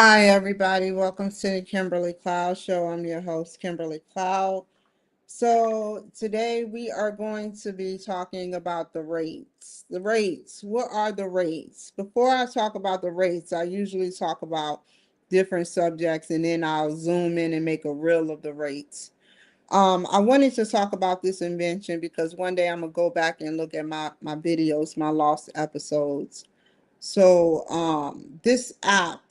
Hi, everybody. Welcome to the Kimberly Cloud Show. I'm your host, Kimberly Cloud. So, today we are going to be talking about the rates. The rates. What are the rates? Before I talk about the rates, I usually talk about different subjects and then I'll zoom in and make a reel of the rates. I wanted to talk about this invention because one day I'm going to go back and look at my videos, my lost episodes. So, this app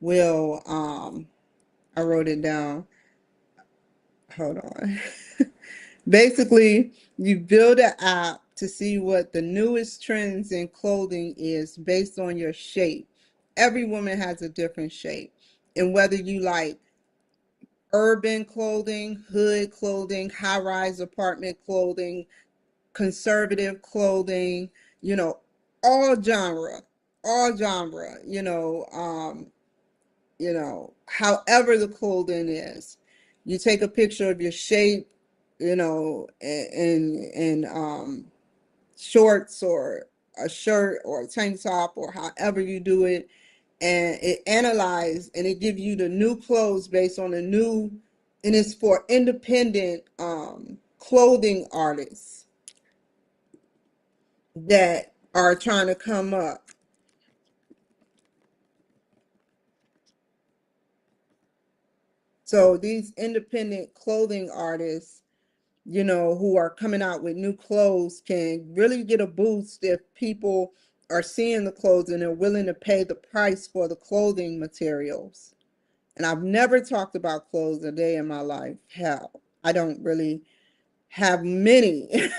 will I wrote it down. Hold on. Basically, you build an app to see what the newest trends in clothing is based on your shape. Every woman has a different shape. And whether you like urban clothing, hood clothing, high-rise apartment clothing, conservative clothing, you know, all genre, all genre, however the clothing is. You take a picture of your shape, in shorts or a shirt or a tank top or however you do it, and it analyzes and it gives you the new clothes based on the new, and it's for independent clothing artists that are trying to come up. So these independent clothing artists, who are coming out with new clothes can really get a boost if people are seeing the clothes and they're willing to pay the price for the clothing materials. And I've never talked about clothes a day in my life. Hell, I don't really have many.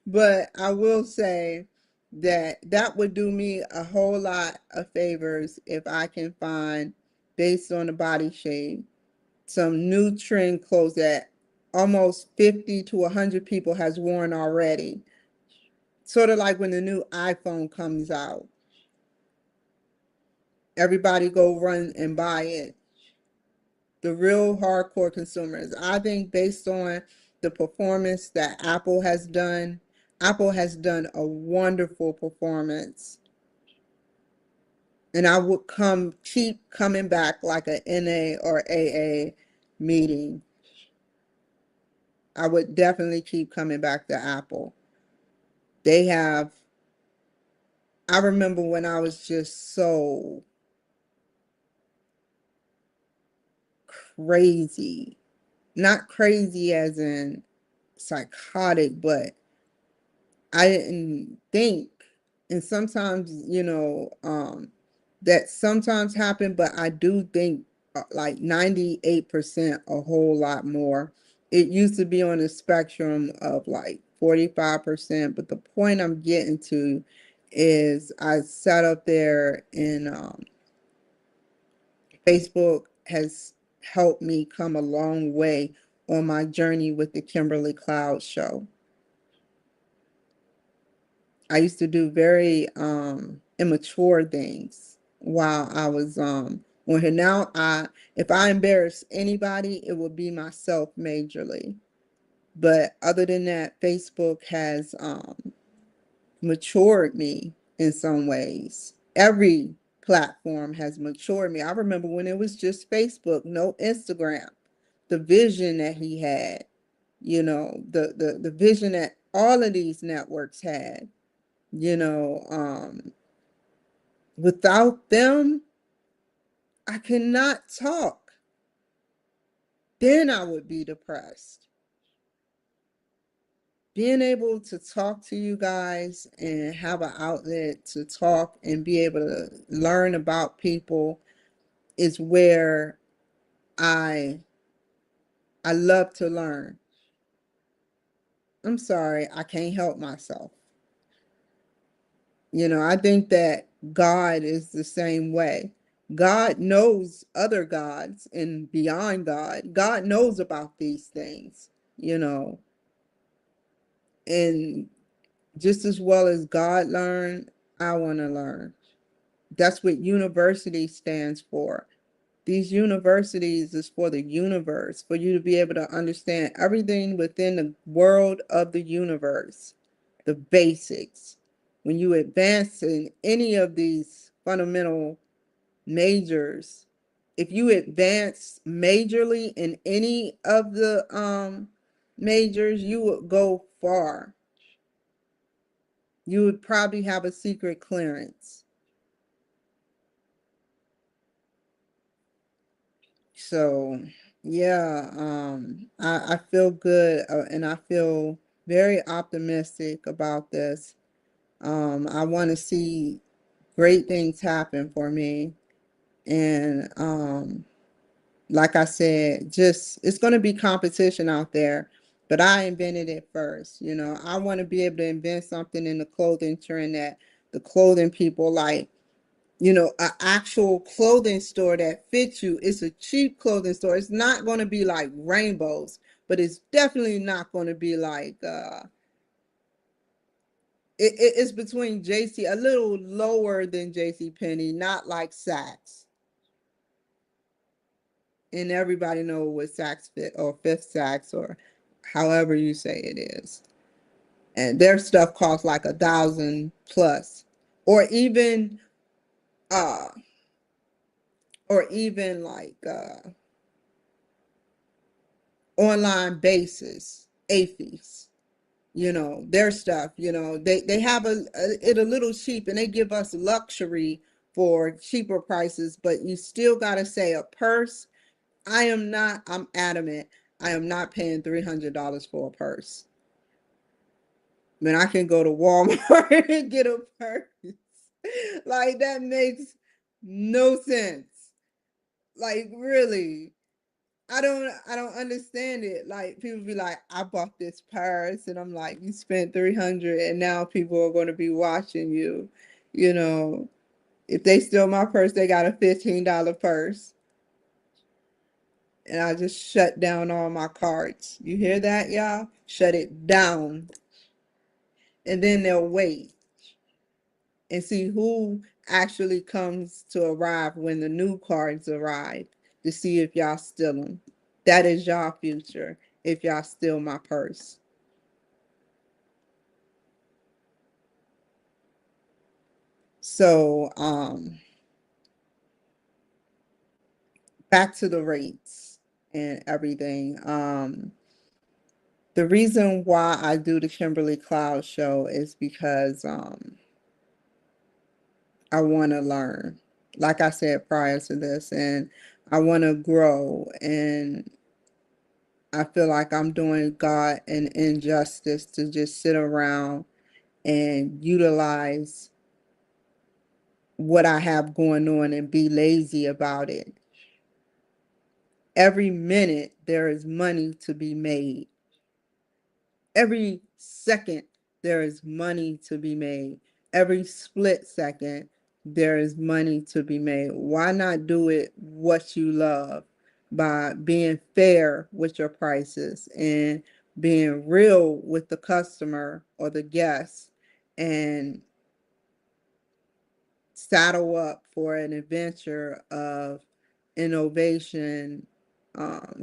But I will say that that would do me a whole lot of favors if I can find, based on the body shape, some new trend clothes that almost 50 to 100 people has worn already. Sort of like when the new iPhone comes out. Everybody go run and buy it. The real hardcore consumers. I think based on the performance that Apple has done a wonderful performance. And I would keep coming back like a NA or AA meeting. I would definitely keep coming back to Apple. They have, I remember when I was just so crazy, not crazy as in psychotic, but I didn't think, and sometimes, that sometimes happen, but I do think like 98% a whole lot more. It used to be on a spectrum of like 45%, but the point I'm getting to is I sat up there and Facebook has helped me come a long way on my journey with the Kimberly Cloud Show. I used to do very immature things while I was on here. Now if I embarrass anybody, it would be myself majorly. But other than that, Facebook has matured me in some ways. Every platform has matured me. I remember when it was just Facebook, no Instagram. The vision that he had, the vision that all of these networks had, you know, um, without them, I cannot talk. Then I would be depressed. Being able to talk to you guys and have an outlet to talk and be able to learn about people is where I I love to learn. I'm sorry, I can't help myself. I think that God is the same way. God knows other gods and beyond God. God knows about these things, you know, and just as well as God learned, I want to learn. That's what university stands for. These universities is for the universe, for you to be able to understand everything within the world of the universe, the basics. When you advance in any of these fundamental majors, if you advance majorly in any of the majors, you would go far. You would probably have a secret clearance. So yeah, I feel good, and I feel very optimistic about this. I want to see great things happen for me. And like I said, just it's going to be competition out there, but I invented it first. You know, I want to be able to invent something in the clothing trend that the clothing people like. You know, an actual clothing store that fits you. It's a cheap clothing store. It's not going to be like rainbows, but it's definitely not going to be like it's between JC, a little lower than JC Penney, not like Saks. And everybody know what Saks Fit or Fifth Saks or however you say it is. And their stuff costs like 1,000 plus, or even uh like online basis, AFIS. You know, their stuff, you know, they have it a little cheap, and they give us luxury for cheaper prices, but you still got to say a purse. I'm adamant, I am not paying $300 for a purse. I mean, I can go to Walmart and get a purse. Like, that makes no sense. Like, really. I don't understand it. Like, people be like, I bought this purse, and I'm like, you spent 300 and now people are going to be watching you. You know, if they steal my purse, they got a $15 purse. And I just shut down all my cards. You hear that, y'all? Shut it down. And then they'll wait and see who actually comes to arrive when the new cards arrive, to see if y'all steal them. That is y'all future if y'all steal my purse. So back to the rates and everything. The reason why I do the Kimberly Cloud show is because I want to learn, like I said prior to this, and I want to grow. And I feel like I'm doing God an injustice to just sit around and utilize what I have going on and be lazy about it. Every minute there is money to be made. Every second there is money to be made. Every split second there is money to be made. Why not do it what you love, by being fair with your prices and being real with the customer or the guest, and saddle up for an adventure of innovation,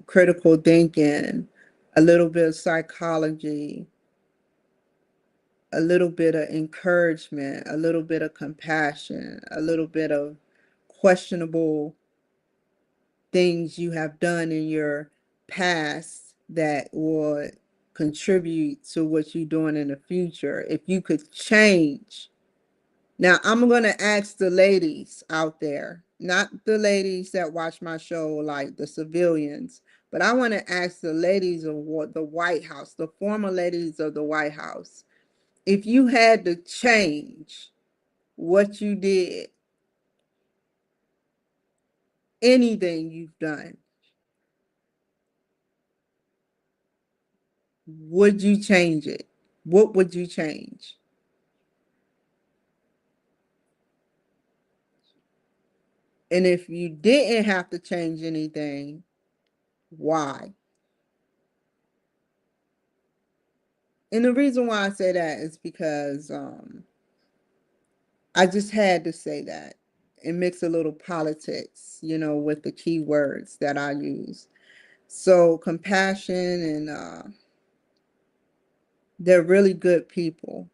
critical thinking, a little bit of psychology, a little bit of encouragement, a little bit of compassion, a little bit of questionable things you have done in your past that would contribute to what you're doing in the future. If you could change. Now, I'm going to ask the ladies out there, not the ladies that watch my show, like the civilians, but I want to ask the ladies of what the White House, the former ladies of the White House, if you had to change what you did, anything you've done, would you change it? What would you change? And if you didn't have to change anything, why? And the reason why I say that is because I just had to say that and mix a little politics, you know, with the key words that I use. So compassion and they're really good people.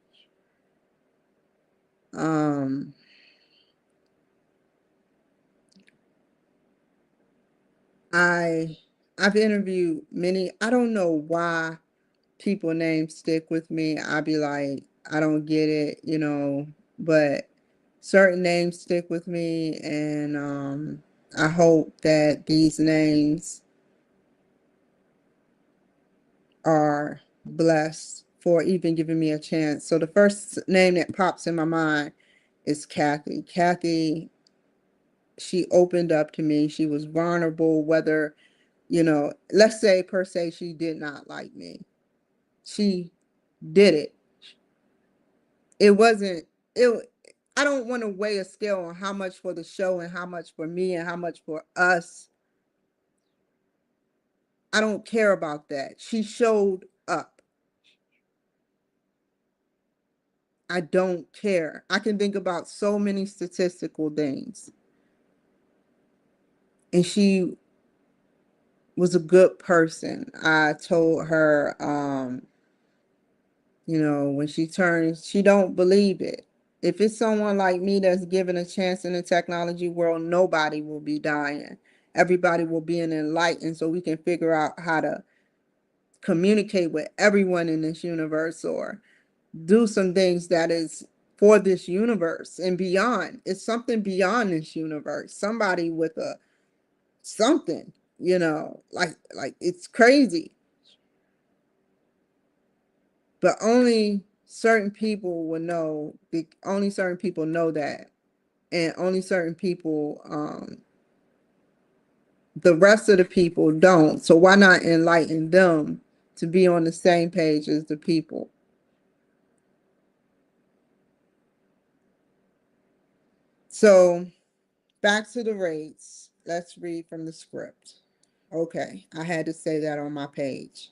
Um, I've interviewed many. I don't know why people names stick with me. I be like, I don't get it, but certain names stick with me, and I hope that these names are blessed for even giving me a chance. So the first name that pops in my mind is Kathy. Kathy, she opened up to me. She was vulnerable, whether, let's say per se she did not like me. She did it. It wasn't, it, I don't want to weigh a scale on how much for the show and how much for me and how much for us. I don't care about that. She showed up. I don't care. I can think about so many statistical things. And she was a good person. I told her, when she turns, she don't believe it. If it's someone like me that's given a chance in the technology world, nobody will be dying. Everybody will be enlightened so we can figure out how to communicate with everyone in this universe or do some things that is for this universe and beyond. It's something beyond this universe. Somebody with a something, like it's crazy. But only certain people will know. Only certain people know that, and only certain people. The rest of the people don't. So why not enlighten them to be on the same page as the people? So back to the rates. Let's read from the script. Okay, I had to say that on my page.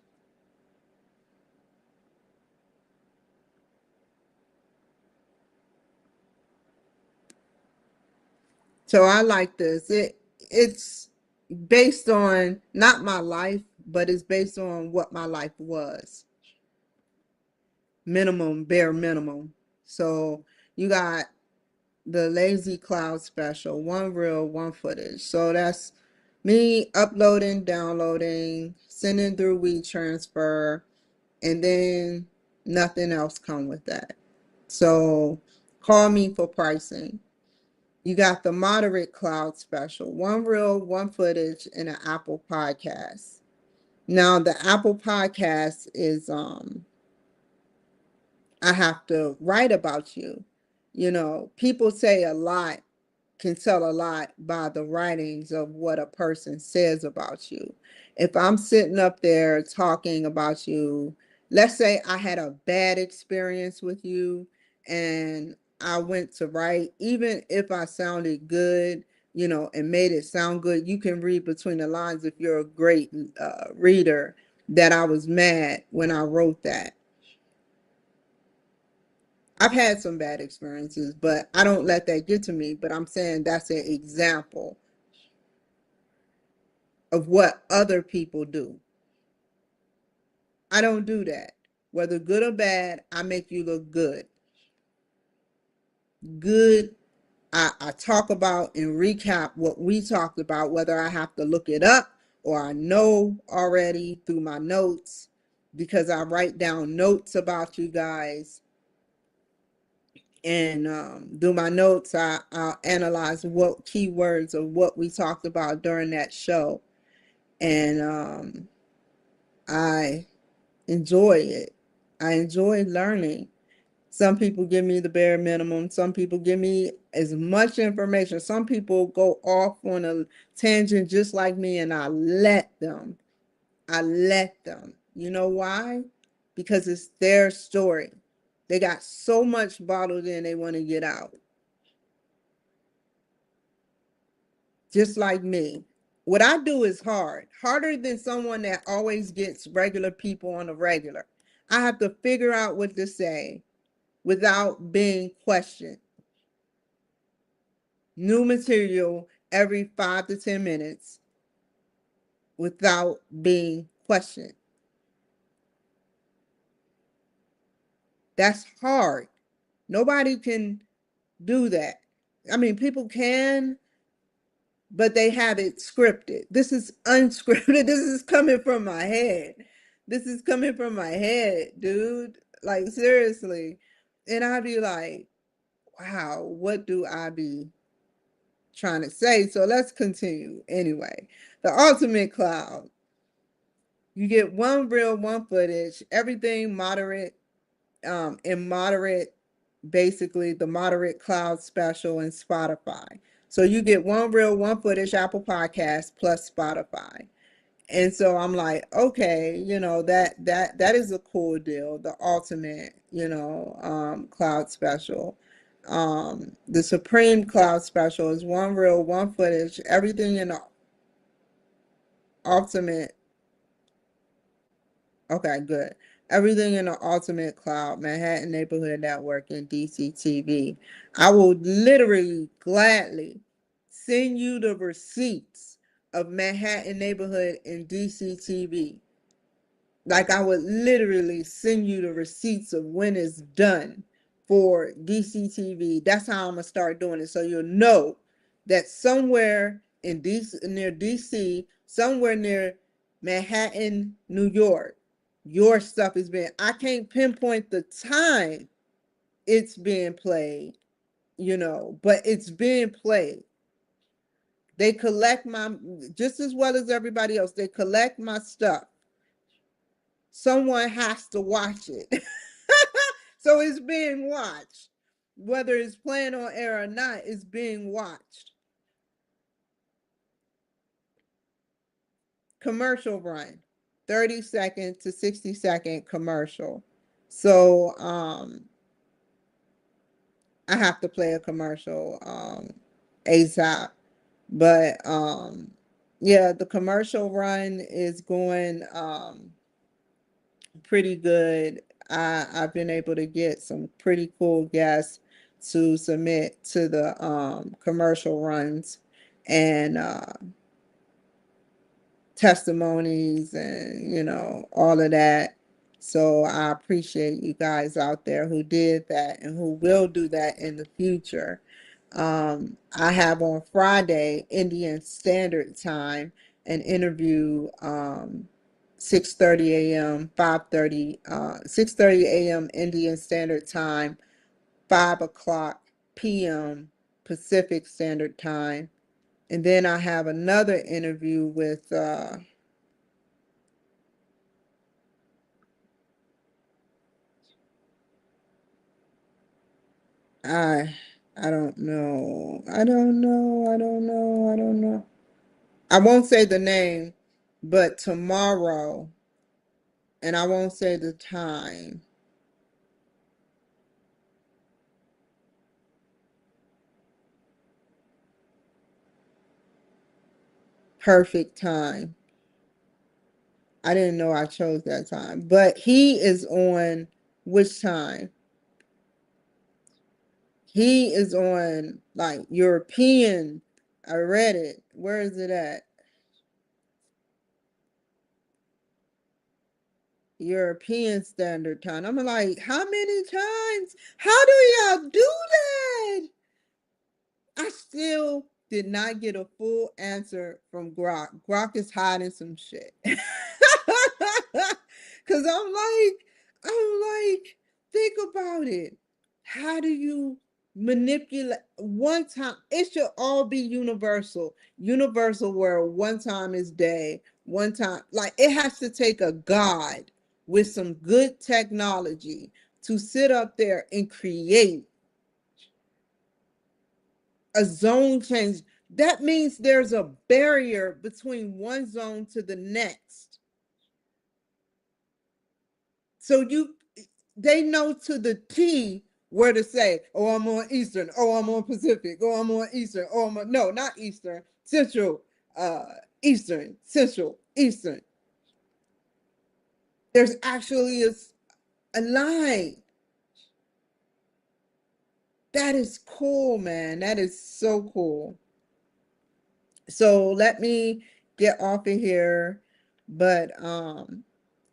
So I like this. It's based on not my life, but it's based on what my life was. Minimum, bare minimum. So you got the Lazy Cloud special, one reel, one footage. So that's me uploading, downloading, sending through WeTransfer, and then nothing else come with that. So call me for pricing. You got the moderate cloud special, one reel, one footage, and an Apple podcast. Now the Apple podcast is I have to write about you. People say a lot can tell a lot by the writings of what a person says about you. If I'm sitting up there talking about you, let's say I had a bad experience with you and I went to write, even if I sounded good, and made it sound good, you can read between the lines if you're a great reader that I was mad when I wrote that. I've had some bad experiences, but I don't let that get to me. But I'm saying that's an example of what other people do. I don't do that. Whether good or bad, I make you look good. Good, I talk about and recap what we talked about, whether I have to look it up or I know already through my notes, because I write down notes about you guys. And do my notes. I'll analyze what keywords of what we talked about during that show. And I enjoy it. I enjoy learning. Some people give me the bare minimum. Some people give me as much information. Some people go off on a tangent just like me, and I let them. I let them. You know why? Because it's their story. They got so much bottled in they want to get out. Just like me. What I do is hard, harder than someone that always gets regular people on a regular. I have to figure out what to say without being questioned. New material every 5 to 10 minutes without being questioned. That's hard. Nobody can do that. I mean, people can, but they have it scripted. This is unscripted. This is coming from my head. This is coming from my head, dude. Like, seriously. And I'd be like, wow, what do I be trying to say? So let's continue. Anyway, the ultimate cloud. You get one reel, one footage, everything moderate, in moderate, basically the moderate cloud special in Spotify. So you get one reel, one footage, Apple Podcast plus Spotify. And so I'm like, okay, that is a cool deal. The ultimate, cloud special. The Supreme Cloud Special is one reel, one footage, everything in the ultimate. Okay, good. Everything in the ultimate cloud, Manhattan Neighborhood Network and DCTV. I will literally gladly send you the receipts of Manhattan Neighborhood and DCTV. Like, I would literally send you the receipts of when it's done for DCTV. That's how I'm gonna start doing it. So you'll know that somewhere in DC, near DC, somewhere near Manhattan, New York, your stuff is being. I can't pinpoint the time it's being played, but it's being played. They collect my, just as well as everybody else. They collect my stuff. Someone has to watch it. So it's being watched. Whether it's playing on air or not, it's being watched. Commercial run. 30-second to 60-second commercial. So I have to play a commercial ASAP. But yeah, the commercial run is going pretty good. I've been able to get some pretty cool guests to submit to the commercial runs and testimonies and all of that. So I appreciate you guys out there who did that and who will do that in the future. I have on Friday Indian Standard Time an interview, 6:30 a.m., 5:30, 6:30 a.m. Indian Standard Time, 5 o'clock p.m. Pacific Standard Time. And then I have another interview with I I don't know. I don't know. I don't know. I don't know. I won't say the name, but tomorrow, and I won't say the time. Perfect time. I didn't know I chose that time, but he is on which time? He is on like European. I read it. Where is it at? European Standard Time. I'm like, how many times? How do y'all do that? I still did not get a full answer from Grok. Grok is hiding some shit. Cause I'm like, think about it. How do you manipulate one time? It should all be universal. Universal where one time is day, one time, like it has to take a God with some good technology to sit up there and create a zone change. That means there's a barrier between one zone to the next. So they know to the T where to say, oh, I'm on Eastern, oh, I'm on Pacific, oh, I'm on Eastern, oh, no, not Eastern, Central, Eastern, Central, Eastern. There's actually a line. That is cool, man. That is so cool. So let me get off of here. But I'm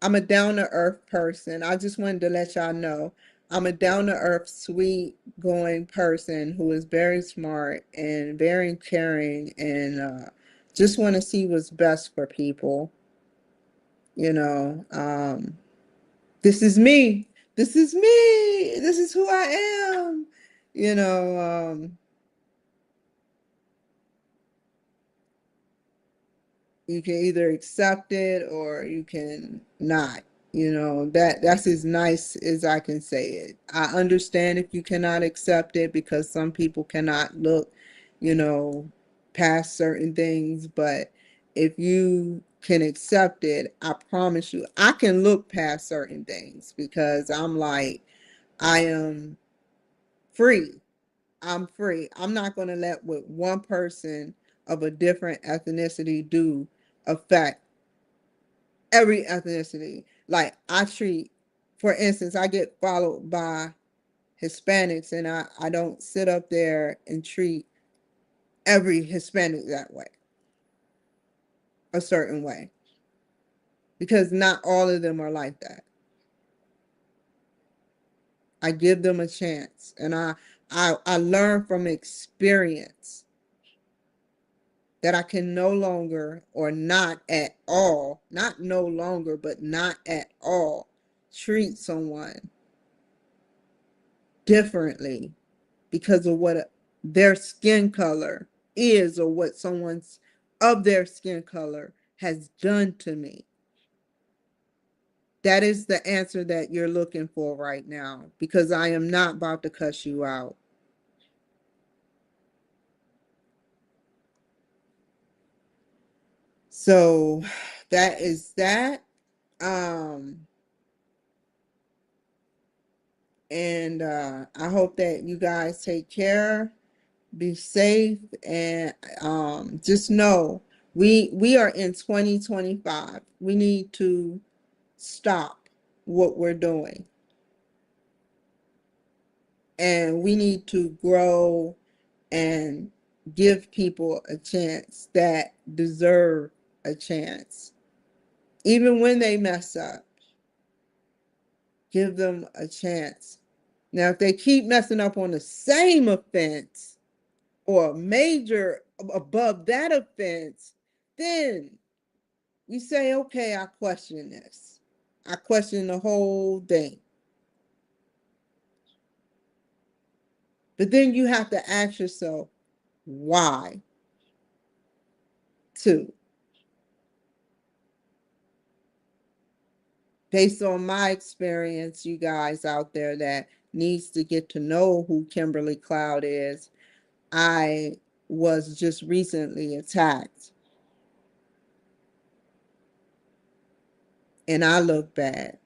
a down to earth person. I just wanted to let y'all know. I'm a down-to-earth, sweet-going person who is very smart and very caring and just want to see what's best for people. You know, this is me. This is me. This is who I am. You know, you can either accept it or you can not. You know, that's as nice as I can say it. I understand if you cannot accept it because some people cannot look, you know, past certain things, but if you can accept it, I promise you I can look past certain things because I'm like, I am free. I'm free. I'm not going to let what one person of a different ethnicity do affect every ethnicity. Like I treat, for instance, I get followed by Hispanics and I don't sit up there and treat every Hispanic that way, a certain way, because not all of them are like that. I give them a chance and I learn from experience that I can no longer or not at all, not no longer, but not at all treat someone differently because of what their skin color is or what someone's of their skin color has done to me. That is the answer that you're looking for right now because I am not about to cuss you out. So that is that. Um, and I hope that you guys take care, be safe, and just know we are in 2025. We need to stop what we're doing and we need to grow and give people a chance that deserve a chance. Even when they mess up, give them a chance. Now, if they keep messing up on the same offense or a major above that offense, then you say, okay, I question this. I question the whole thing. But then you have to ask yourself, why? Too. Based on my experience, you guys out there that needs to get to know who Kimberly Cloud is, I was just recently attacked and I look bad.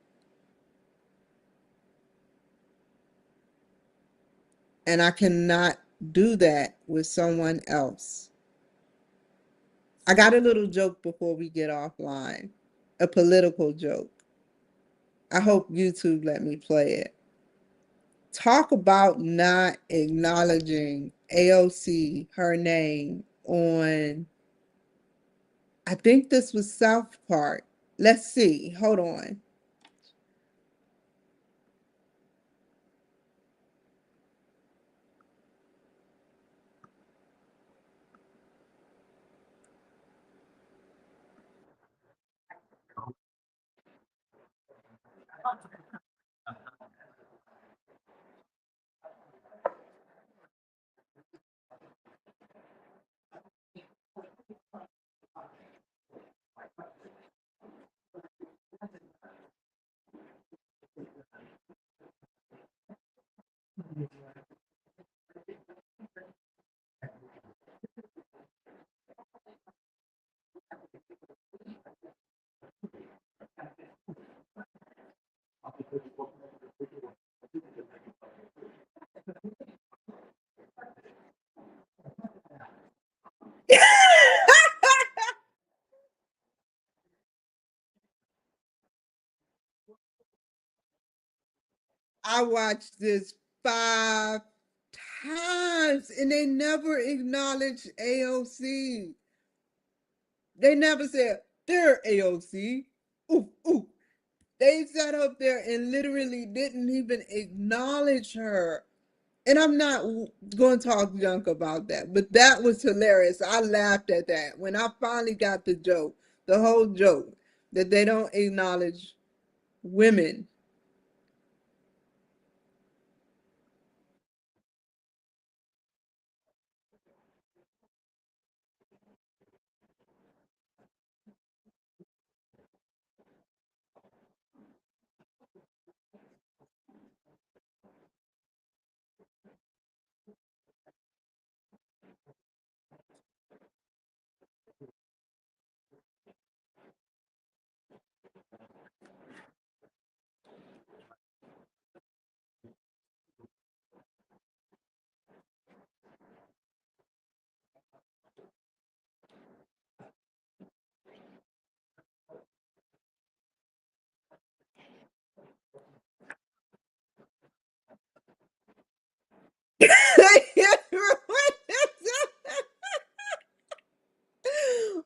And I cannot do that with someone else. I got a little joke before we get offline, a political joke. I hope YouTube let me play it. Talk about not acknowledging AOC, her name, on, I think this was South Park. Let's see. Hold on. I watched this 5 times and they never acknowledged AOC. They never said, they're AOC. Ooh, ooh. They sat up there and literally didn't even acknowledge her. And I'm not going to talk junk about that, but that was hilarious. I laughed at that when I finally got the joke, the whole joke, that they don't acknowledge women.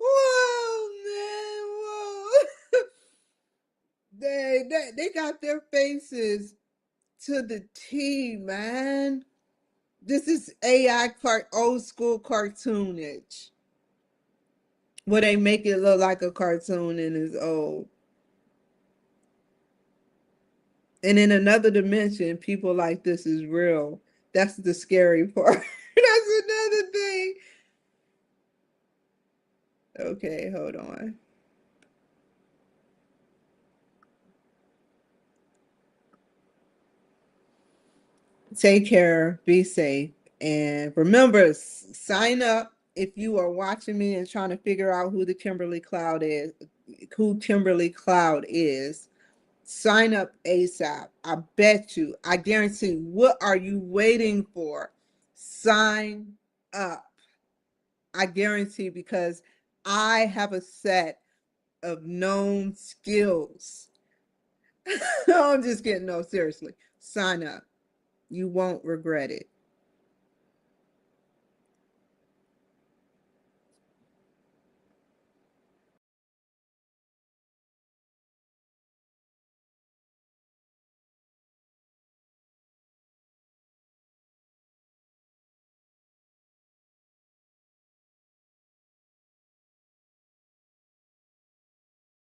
Whoa, man, whoa. They got their faces to the T, man. This is AI old school cartoonage. Where they make it look like a cartoon and it's old. And in another dimension, people like this is real. That's the scary part. That's another thing. Okay, hold on. Take care, be safe, and remember, sign up if you are watching me and trying to figure out who the Kimberly Cloud is, who Kimberly Cloud is. Sign up ASAP. I bet you, I guarantee. What are you waiting for? Sign up. I guarantee because I have a set of known skills. I'm just kidding. No, seriously. Sign up. You won't regret it.